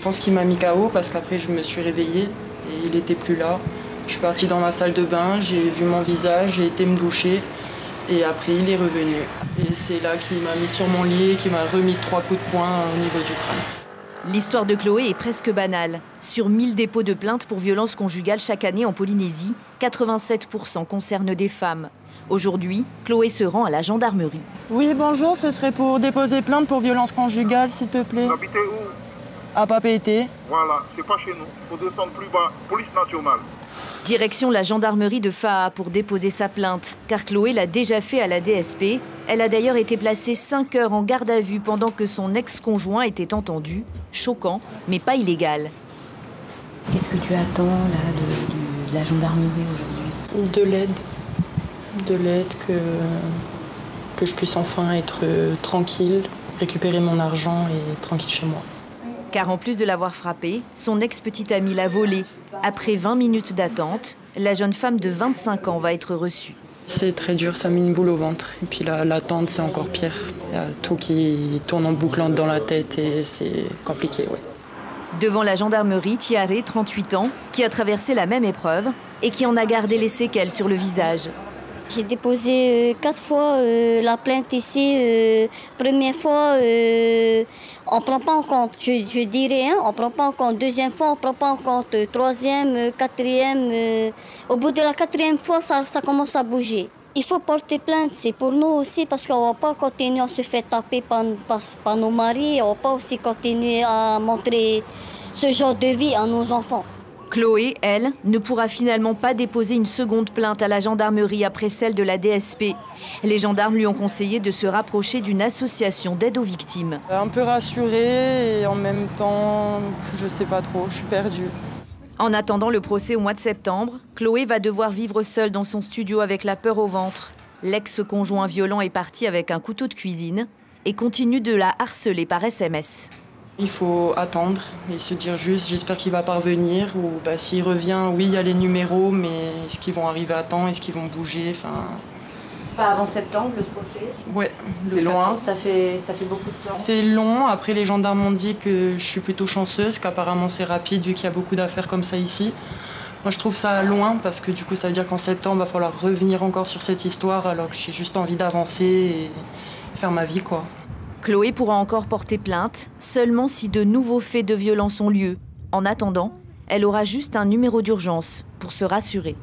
pense qu'il m'a mis KO parce qu'après je me suis réveillée et il n'était plus là. Je suis partie dans ma salle de bain, j'ai vu mon visage, j'ai été me doucher et après il est revenu. Et c'est là qu'il m'a mis sur mon lit et qu'il m'a remis 3 coups de poing au niveau du crâne. L'histoire de Chloé est presque banale. Sur 1000 dépôts de plaintes pour violences conjugales chaque année en Polynésie, 87% concernent des femmes. Aujourd'hui, Chloé se rend à la gendarmerie. Oui, bonjour, ce serait pour déposer plainte pour violences conjugales, s'il te plaît. Vous habitez où? À Papeete. Voilà, c'est pas chez nous. Faut descendre plus bas. Police nationale. Direction la gendarmerie de Faa pour déposer sa plainte, car Chloé l'a déjà fait à la DSP. Elle a d'ailleurs été placée 5 heures en garde à vue pendant que son ex-conjoint était entendu. Choquant, mais pas illégal. Qu'est-ce que tu attends là, de la gendarmerie aujourd'hui? De l'aide. De l'aide, que je puisse enfin être tranquille, récupérer mon argent et tranquille chez moi. Car en plus de l'avoir frappé, son ex-petite amie l'a volé. Après 20 minutes d'attente, la jeune femme de 25 ans va être reçue. C'est très dur, ça met une boule au ventre. Et puis l'attente, c'est encore pire. Il y a tout qui tourne en boucle dans la tête et c'est compliqué, ouais. Devant la gendarmerie, Tiare, 38 ans, qui a traversé la même épreuve et qui en a gardé les séquelles sur le visage. J'ai déposé 4 fois la plainte ici. Première fois, on ne prend pas en compte, je dirais, hein, on ne prend pas en compte. Deuxième fois, on ne prend pas en compte. Troisième, quatrième. Au bout de la 4e fois, ça commence à bouger. Il faut porter plainte, c'est pour nous aussi, parce qu'on ne va pas continuer à se faire taper par nos maris. On ne va pas aussi continuer à montrer ce genre de vie à nos enfants. Chloé, elle, ne pourra finalement pas déposer une seconde plainte à la gendarmerie après celle de la DSP. Les gendarmes lui ont conseillé de se rapprocher d'une association d'aide aux victimes. Un peu rassurée et en même temps, je sais pas trop, je suis perdue. En attendant le procès au mois de septembre, Chloé va devoir vivre seule dans son studio avec la peur au ventre. L'ex-conjoint violent est parti avec un couteau de cuisine et continue de la harceler par SMS. Il faut attendre et se dire juste j'espère qu'il va parvenir ou s'il revient, oui il y a les numéros mais est-ce qu'ils vont arriver à temps, est-ce qu'ils vont bouger, Pas avant septembre le procès? Ouais, c'est loin, ça fait beaucoup de temps. C'est long, après les gendarmes m'ont dit que je suis plutôt chanceuse, qu'apparemment c'est rapide vu qu'il y a beaucoup d'affaires comme ça ici. Moi je trouve ça loin parce que du coup ça veut dire qu'en septembre il va falloir revenir encore sur cette histoire alors que j'ai juste envie d'avancer et faire ma vie quoi. Chloé pourra encore porter plainte, seulement si de nouveaux faits de violence ont lieu. En attendant, elle aura juste un numéro d'urgence pour se rassurer.